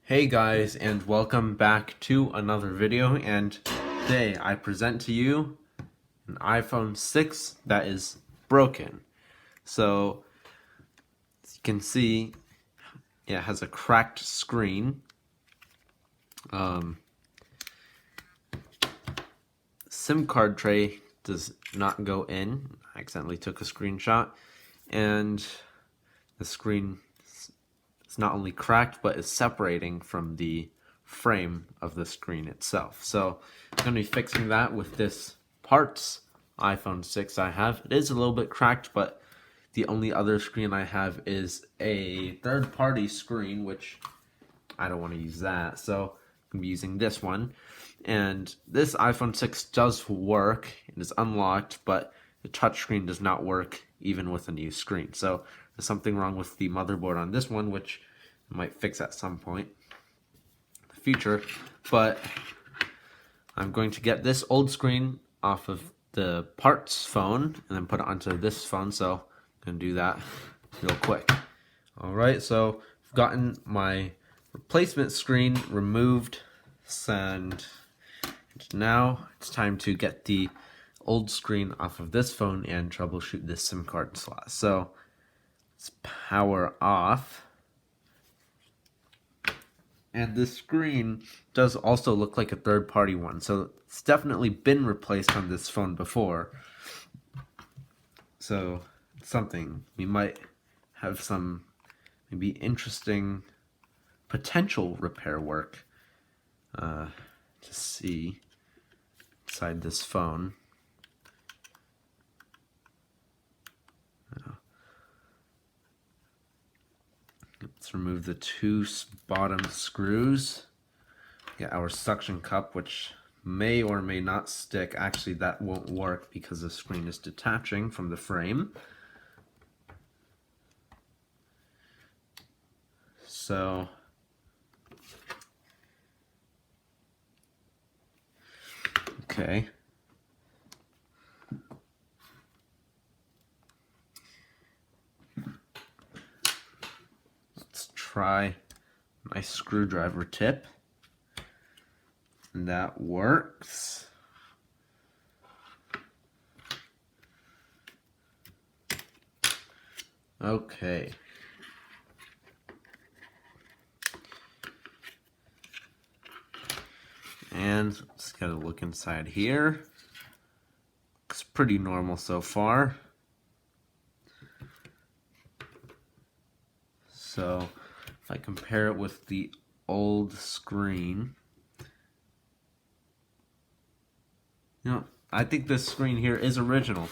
Hey guys, and welcome back to another video, and today I present to you an iPhone 6 that is broken. So, as you can see, it has a cracked screen. SIM card tray does not go in. I accidentally took a screenshot, and the screen is not only cracked, but is separating from the frame of the screen itself. So I'm going to be fixing that with this parts iPhone 6 I have. It is a little bit cracked, but the only other screen I have is a third-party screen, which I don't want to use that. So I'm going to be using this one. And this iPhone 6 does work. It is unlocked, but the touchscreen does not work even with a new screen. So there's something wrong with the motherboard on this one, which I might fix at some point in the future. But I'm going to get this old screen off of the parts phone and then put it onto this phone. So I'm going to do that real quick. Alright, so I've gotten my replacement screen removed, and now it's time to get the old screen off of this phone and troubleshoot this SIM card slot. So let's power off. And this screen does also look like a third-party one, so it's definitely been replaced on this phone before. So it's something we might have some maybe interesting potential repair work to see inside this phone. Let's remove the two bottom screws. Get our suction cup, which may or may not stick. Actually, that won't work because the screen is detaching from the frame. So okay. Let's try my screwdriver tip. And that works. Okay. And let's get a look inside here. Looks pretty normal so far. So if I compare it with the old screen, I think this screen here is original.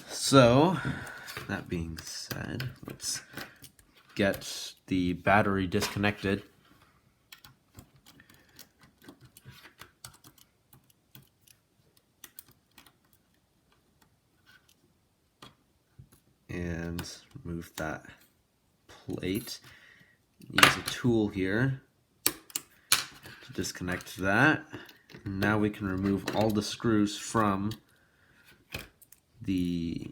So that being said, let's get the battery disconnected. And remove that plate. Use a tool here to disconnect that. And now we can remove all the screws from the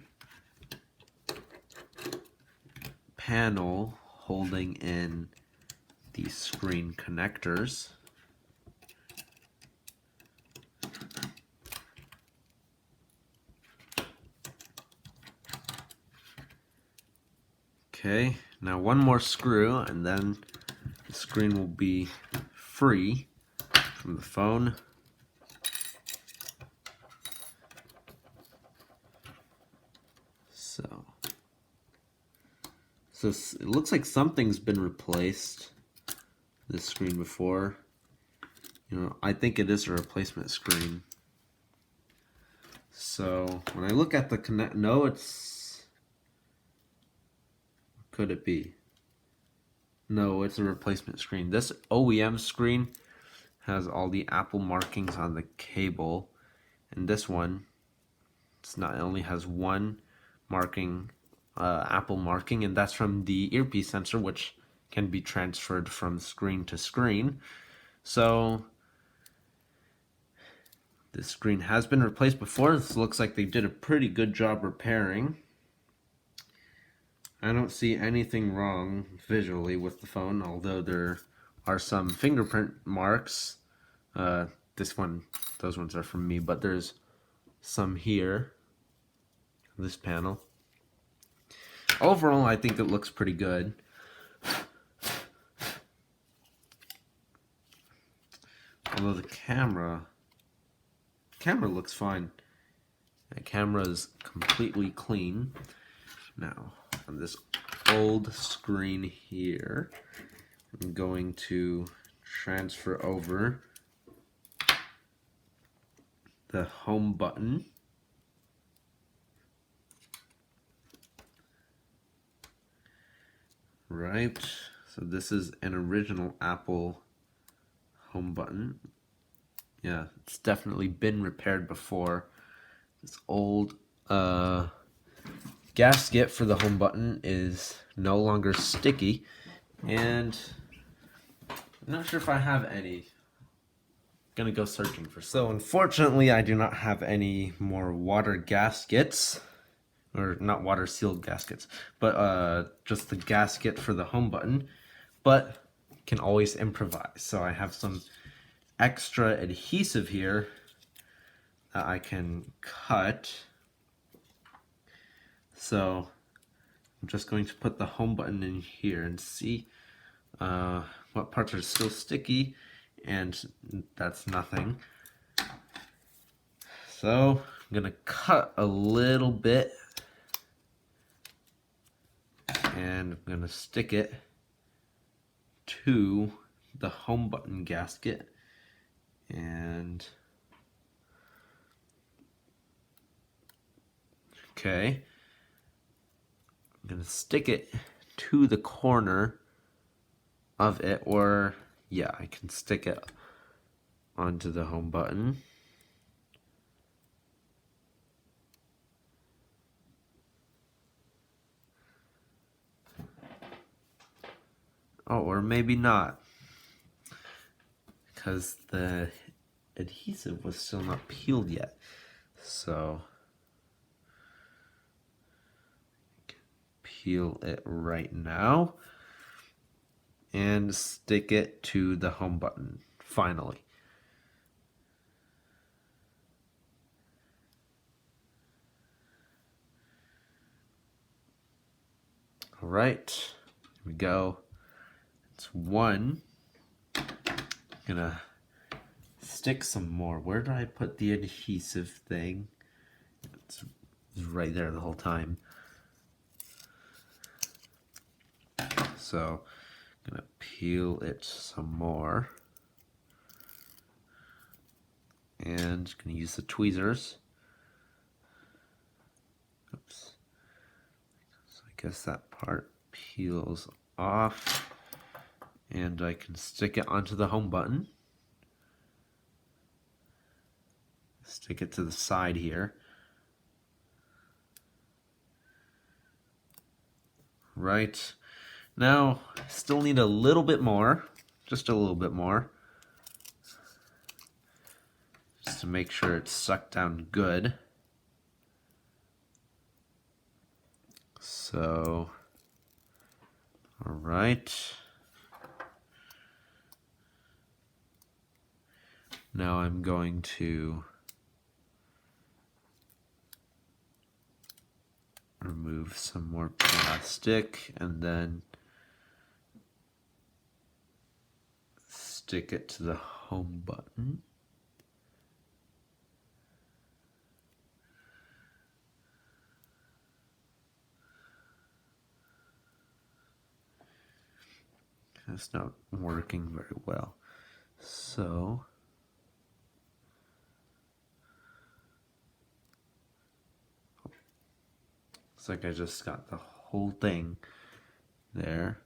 panel holding in the screen connectors. Okay, now one more screw and then the screen will be free from the phone. So it looks like something's been replaced. This screen before. I think it is a replacement screen. So when I look at the connect, no, it's. Could it be? No, it's a replacement screen. This OEM screen has all the Apple markings on the cable, and this one, it only has one marking. Apple marking, and that's from the earpiece sensor, which can be transferred from screen to screen. So the screen has been replaced before. This looks like they did a pretty good job repairing. I don't see anything wrong visually with the phone, although there are some fingerprint marks. Uh, those ones are from me, but there's some here, this panel. Overall, I think it looks pretty good. Although the camera looks fine. The camera is completely clean. Now, on this old screen here, I'm going to transfer over the home button. Right, so this is an original Apple home button. Yeah, it's definitely been repaired before. This old gasket for the home button is no longer sticky, and I'm not sure if I have any. Gonna go searching for some. So unfortunately, I do not have any more water gaskets, or not water sealed gaskets, but just the gasket for the home button, but can always improvise. So I have some extra adhesive here that I can cut. So I'm just going to put the home button in here and see what parts are still sticky, and that's nothing. So I'm gonna cut a little bit, and I'm gonna stick it to the home button gasket, and okay, I'm gonna stick it to the corner of it, or yeah, I can stick it onto the home button. Oh, or maybe not, because the adhesive was still not peeled yet. So I can peel it right now and stick it to the home button finally. All right, here we go. It's one. I'm gonna stick some more. Where did I put the adhesive thing? It's right there the whole time. So I'm gonna peel it some more, and gonna use the tweezers. Oops. So I guess that part peels off, and I can stick it onto the home button. Stick it to the side here. Right. Now, still need a little bit more, just a little bit more, just to make sure it's sucked down good. So, all right. Now I'm going to remove some more plastic and then stick it to the home button. It's not working very well. So looks like I just got the whole thing there.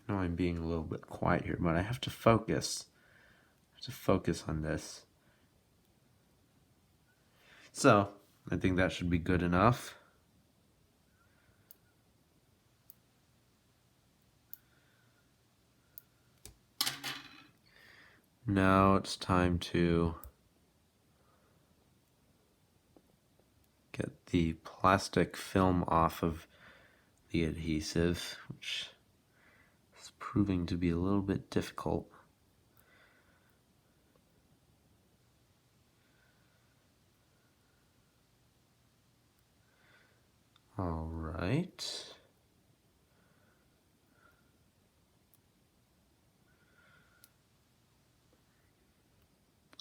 I know I'm being a little bit quiet here, but I have to focus. I have to focus on this. So I think that should be good enough. Now it's time to get the plastic film off of the adhesive, which is proving to be a little bit difficult. All right.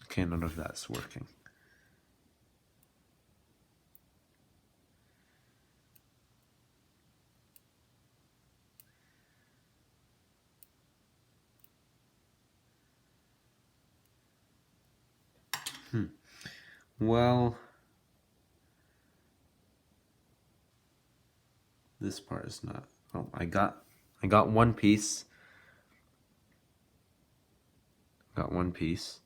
Okay, none of that's working. Well, this part is not. Oh, I got one piece. Got one piece.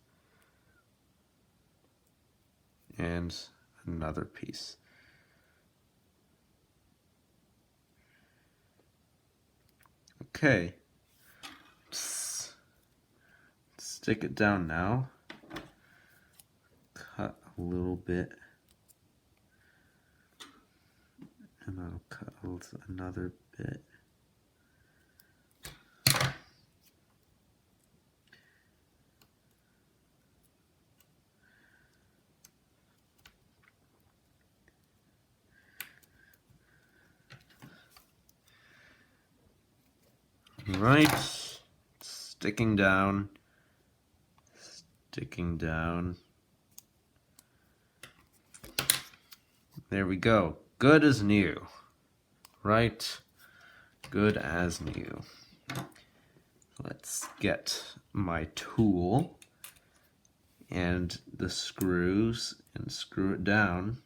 And another piece. Okay. Stick it down now. Cut a little bit. And I'll cut another bit. Right, sticking down, sticking down. There we go. Good as new. Right, good as new. Let's get my tool and the screws and screw it down.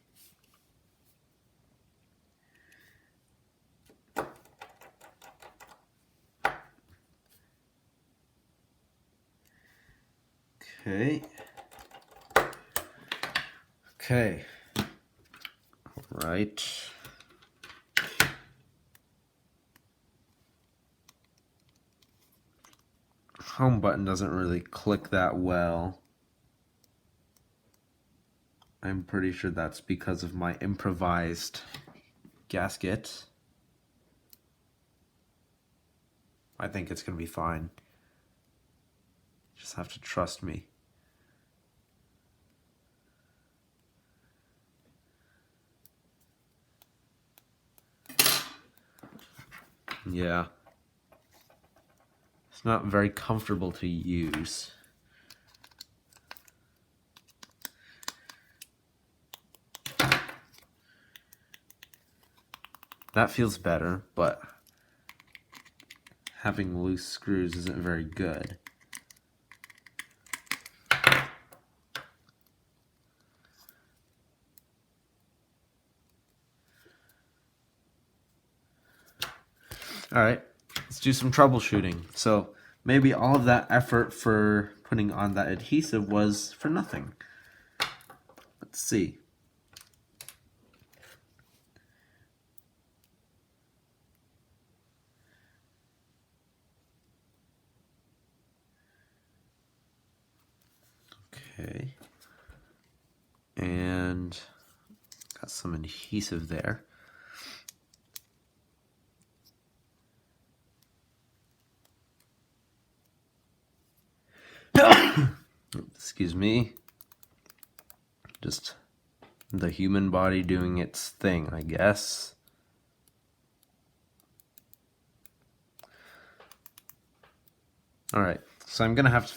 Okay. Okay. All right. Home button doesn't really click that well. I'm pretty sure that's because of my improvised gasket. I think it's gonna be fine. Just have to trust me. Yeah. It's not very comfortable to use. That feels better, but having loose screws isn't very good. All right, let's do some troubleshooting. So maybe all of that effort for putting on that adhesive was for nothing. Let's see. Okay. And got some adhesive there. Excuse me. Just the human body doing its thing, I guess. All right, so I'm gonna have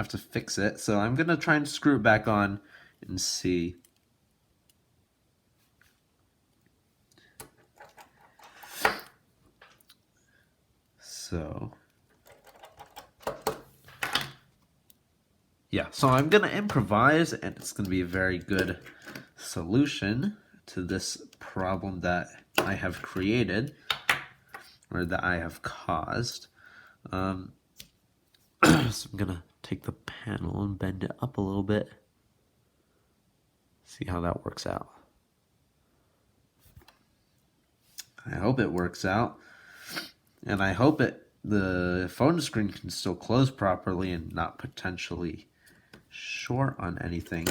to fix it. So I'm gonna try and screw it back on and see. So yeah, so I'm gonna improvise, and it's gonna be a very good solution to this problem that I have created, or that I have caused. So I'm gonna take the panel and bend it up a little bit. See how that works out. I hope it works out. And I hope the phone screen can still close properly and not potentially short on anything.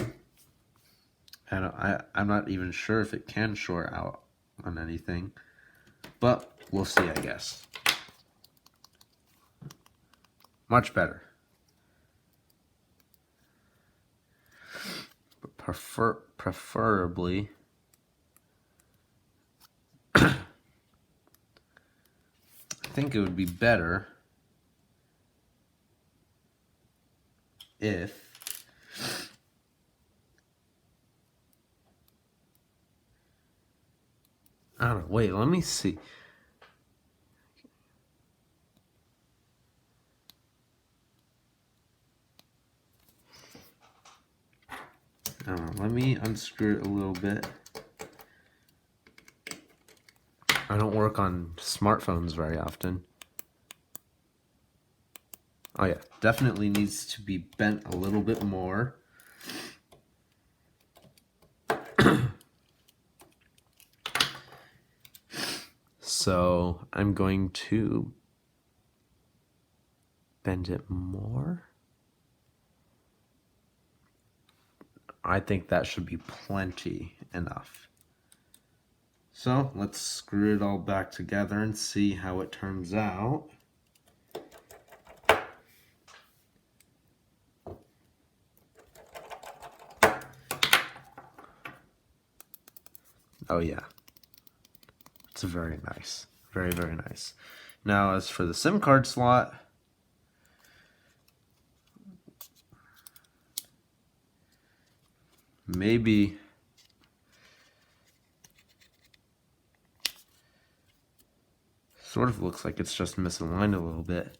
I'm not even sure if it can short out on anything, but we'll see, I guess. Much better. But preferably, I think it would be better if I don't know. Wait, let me see. I don't know, let me unscrew it a little bit. I don't work on smartphones very often. Oh yeah, definitely needs to be bent a little bit more. So I'm going to bend it more. I think that should be plenty enough. So let's screw it all back together and see how it turns out. Oh yeah, it's very nice. Very, very nice. Now as for the SIM card slot, maybe sort of looks like it's just misaligned a little bit.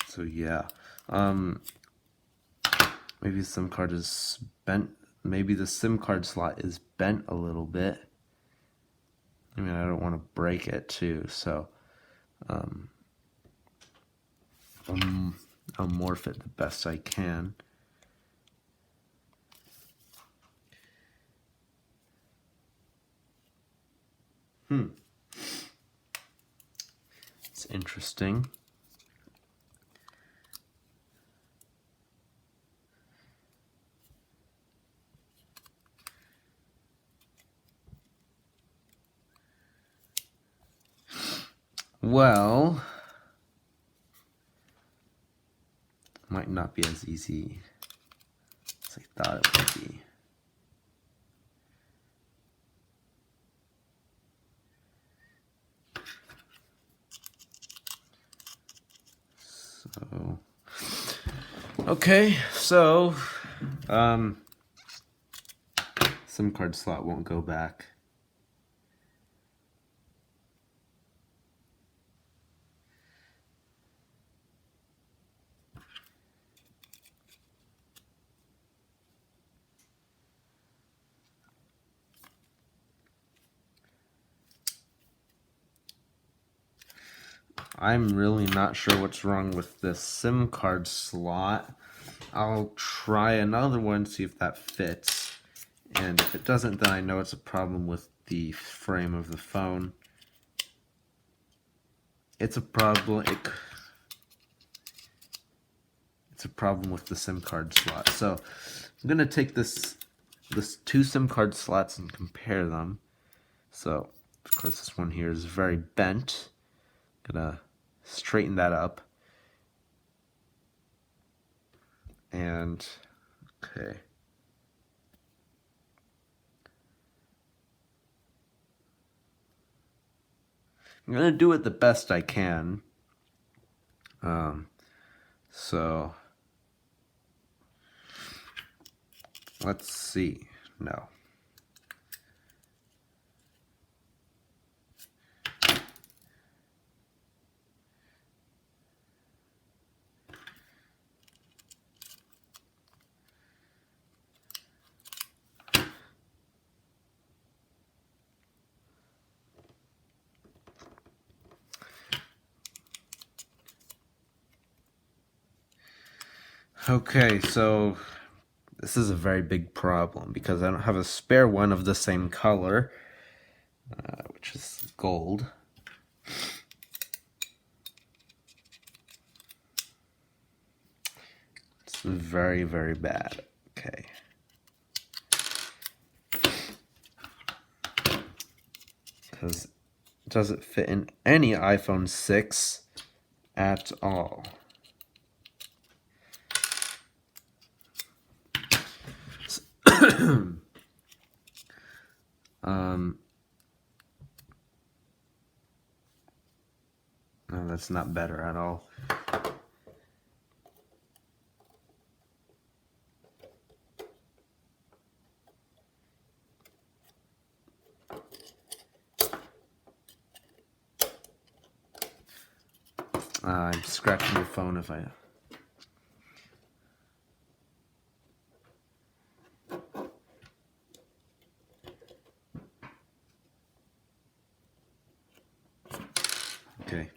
So yeah, maybe the SIM card is bent. Maybe the SIM card slot is bent a little bit. I mean, I don't want to break it too, so I'll morph it the best I can. It's interesting. Well, might not be as easy as I thought it would be. So, okay, so SIM card slot won't go back. I'm really not sure what's wrong with this SIM card slot. I'll try another one, see if that fits. And if it doesn't, then I know it's a problem with the frame of the phone. It's a problem. It's a problem with the SIM card slot. So I'm gonna take this two SIM card slots and compare them. So of course this one here is very bent. Gonna straighten that up. And okay. I'm gonna do it the best I can. So let's see. No. Okay, so This is a very big problem because I don't have a spare one of the same color, which is gold. It's very, very bad. Okay. Because it doesn't fit in any iPhone 6 at all. No, that's not better at all. I'm scratching your phone if I... Okay.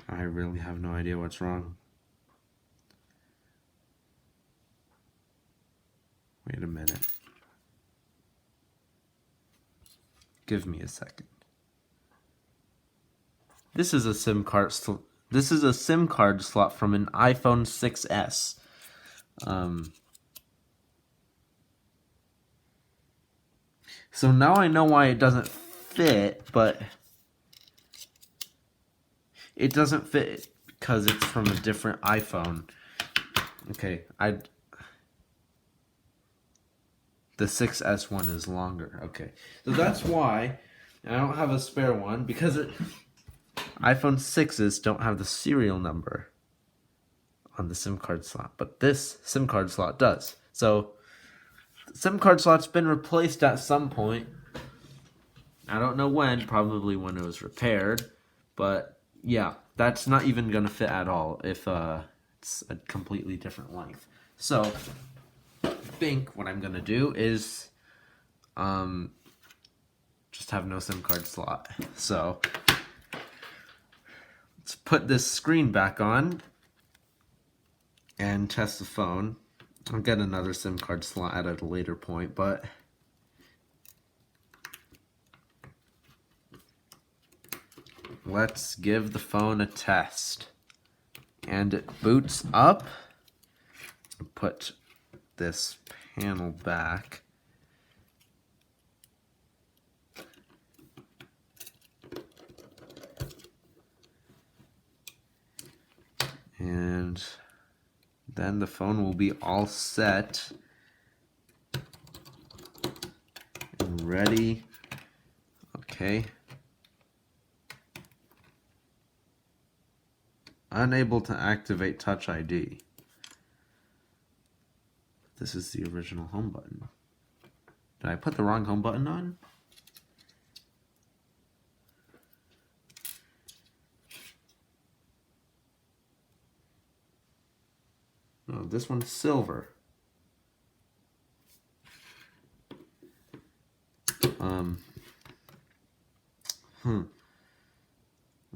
I really have no idea what's wrong. Wait a minute. Give me a second. This is a SIM card. This is a SIM card slot from an iPhone 6s. So now I know why it doesn't fit, but it doesn't fit because it's from a different iPhone. Okay, the 6S one is longer. Okay, so that's why I don't have a spare one, because iPhone 6s don't have the serial number on the SIM card slot, but this SIM card slot does. So the SIM card slot's been replaced at some point. I don't know when, probably when it was repaired, but yeah, that's not even gonna fit at all if it's a completely different length. So I think what I'm gonna do is just have no SIM card slot. So let's put this screen back on and test the phone. I'll get another SIM card slot at a later point, but let's give the phone a test. And it boots up. Put this panel back. And then the phone will be all set and ready. Okay. Unable to activate Touch ID. This is the original home button. Did I put the wrong home button on? No, this one's silver.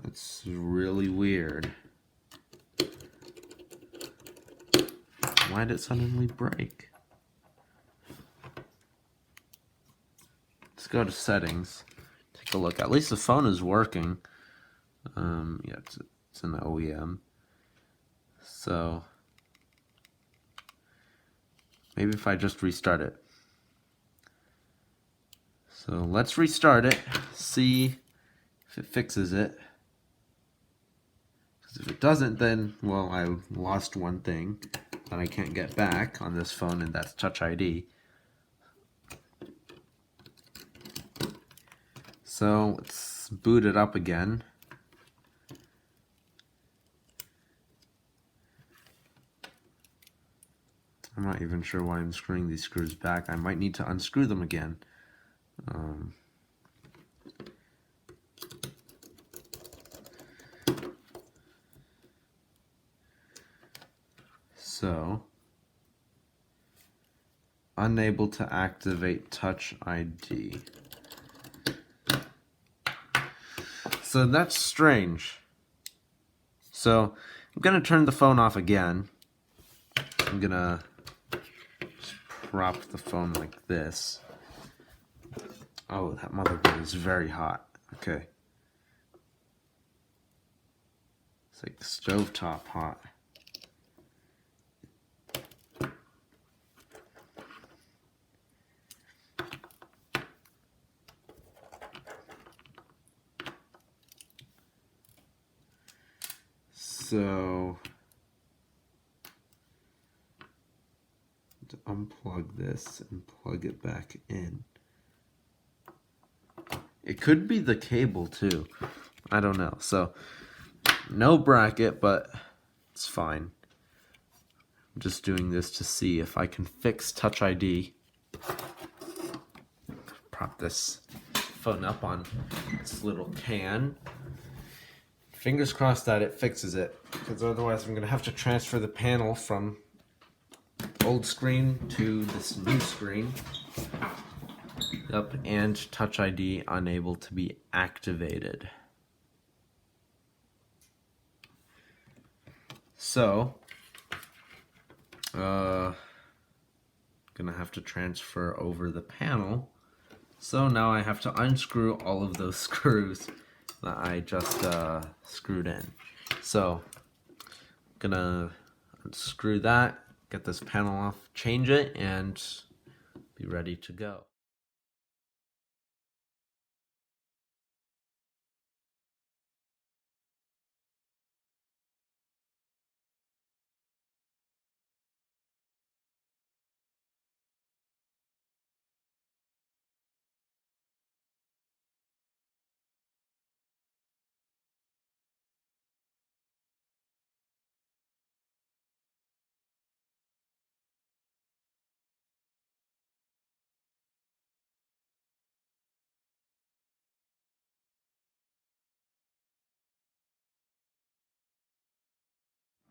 That's really weird. Why did it suddenly break? Let's go to settings. Take a look. At least the phone is working. Yeah, it's an OEM. So maybe if I just restart it. So let's restart it. See if it fixes it. Because if it doesn't, then, well, I lost one thing that I can't get back on this phone, and that's Touch ID. So let's boot it up again. I'm not even sure why I'm screwing these screws back. I might need to unscrew them again. So, unable to activate Touch ID. So that's strange. So I'm gonna turn the phone off again. I'm gonna prop the phone like this. Oh, that motherboard is very hot. Okay. It's like stovetop hot. So, to unplug this and plug it back in. It could be the cable too. I don't know. So, no bracket, but it's fine. I'm just doing this to see if I can fix Touch ID. Prop this phone up on this little can. Fingers crossed that it fixes it, because otherwise I'm going to have to transfer the panel from old screen to this new screen. Yep, and Touch ID unable to be activated. So, gonna have to transfer over the panel. So now I have to unscrew all of those screws that I just screwed in. So, gonna unscrew that, get this panel off, change it, and be ready to go.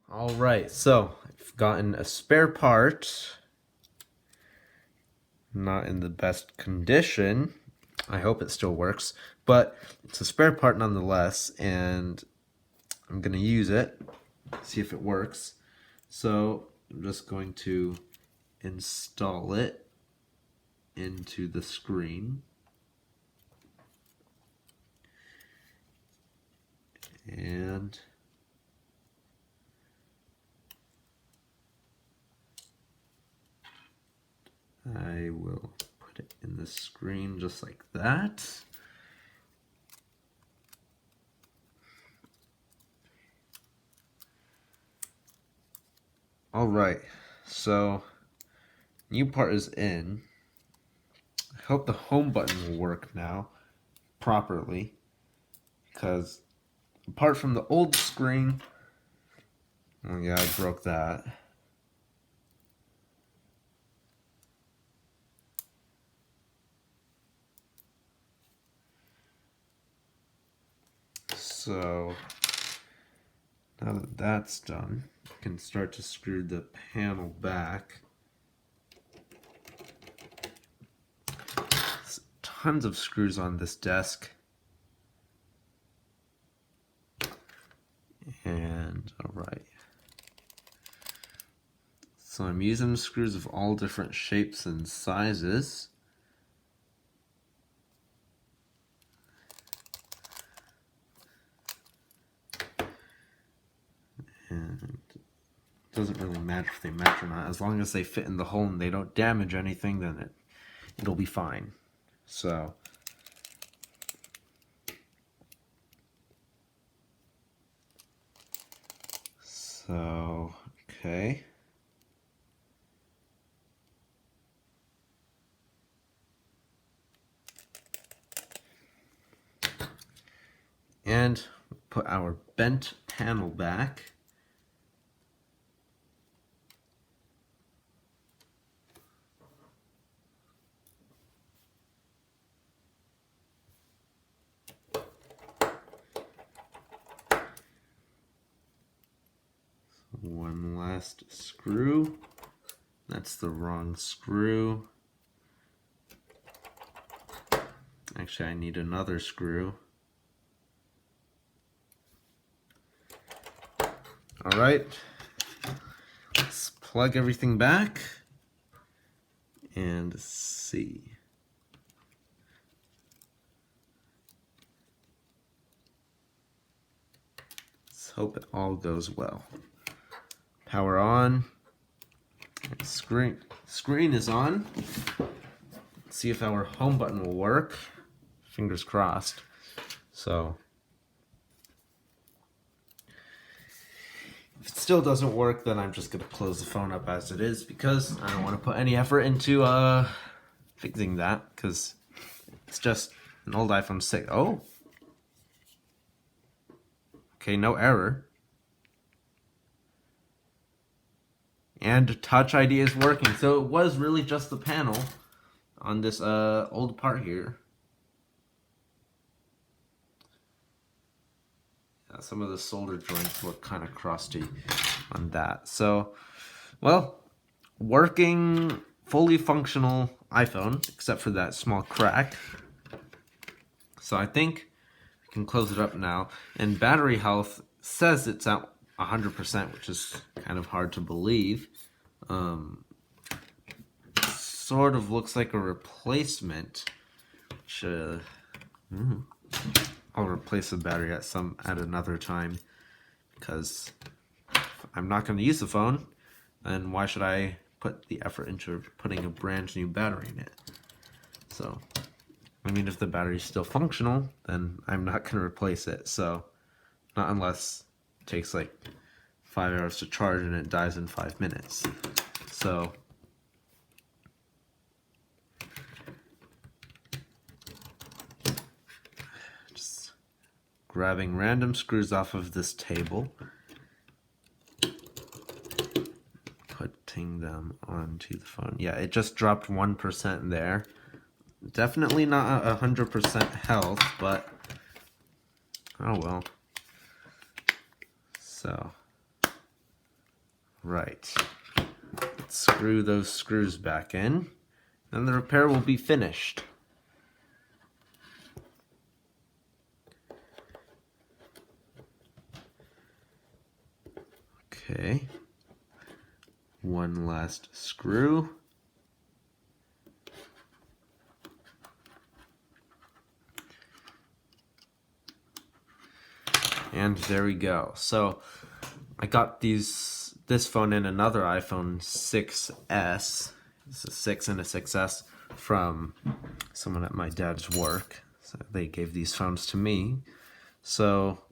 Alright, so I've gotten a spare part. Not in the best condition. I hope it still works, but it's a spare part nonetheless, and I'm gonna use it, see if it works. So I'm just going to install it into the screen. And I will put it in the screen just like that. Alright, so new part is in. I hope the home button will work now properly, because apart from the old screen, oh yeah, I broke that. So now that that's done, I can start to screw the panel back. There's tons of screws on this desk. And alright. So I'm using screws of all different shapes and sizes. And it doesn't really matter if they match or not. As long as they fit in the hole and they don't damage anything, then it'll be fine. So okay. And put our bent panel back. One last screw. That's the wrong screw. Actually, I need another screw. Alright, let's plug everything back. and C. Let's hope it all goes well. Power on. Screen is on. Let's see if our home button will work. Fingers crossed. So if it still doesn't work, then I'm just gonna close the phone up as it is, because I don't want to put any effort into fixing that, because it's just an old iPhone 6. Oh, okay, no error. And Touch ID is working. So it was really just the panel on this old part here. Yeah, some of the solder joints look kind of crusty on that. So, well, working, fully functional iPhone, except for that small crack. So I think we can close it up now. And battery health says it's at 100%, which is kind of hard to believe. Sort of looks like a replacement, which I'll replace the battery at another time, because if I'm not going to use the phone, then why should I put the effort into putting a brand new battery in it? So, I mean, if the battery's still functional, then I'm not going to replace it. So, not unless it takes like 5 hours to charge and it dies in 5 minutes. So, just grabbing random screws off of this table, putting them onto the phone. Yeah, it just dropped 1% there. Definitely not 100% health, but oh well. So, right. Let's screw those screws back in, and the repair will be finished. Okay. One last screw. And there we go. So I got this phone and another iPhone 6S. It's a 6 and a 6S from someone at my dad's work. So they gave these phones to me. So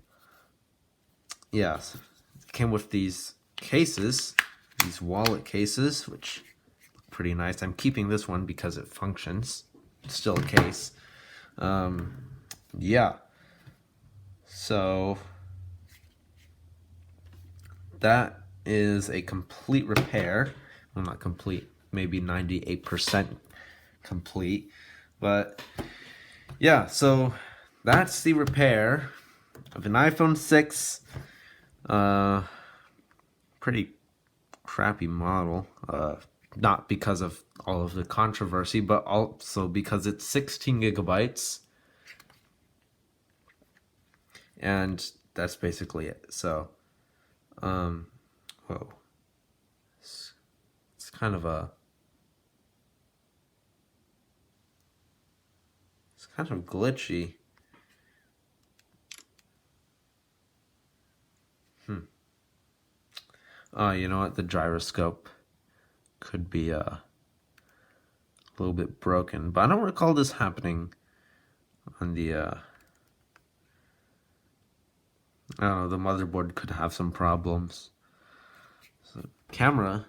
yeah, it came with these cases, these wallet cases, which look pretty nice. I'm keeping this one because it functions. It's still a case. Yeah. So that is a complete repair. Well, not complete, maybe 98% complete. But yeah, so that's the repair of an iPhone 6. Pretty crappy model. Not because of all of the controversy, but also because it's 16 gigabytes. And that's basically it. So, whoa. It's kind of it's kind of glitchy. You know what? The gyroscope could be a little bit broken, but I don't recall this happening on the I don't know, the motherboard could have some problems. So, camera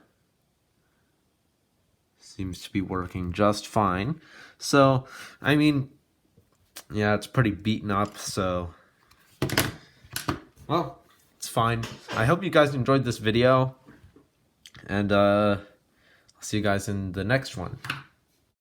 seems to be working just fine. So, I mean, yeah, it's pretty beaten up, so, well, it's fine. I hope you guys enjoyed this video, and I'll see you guys in the next one.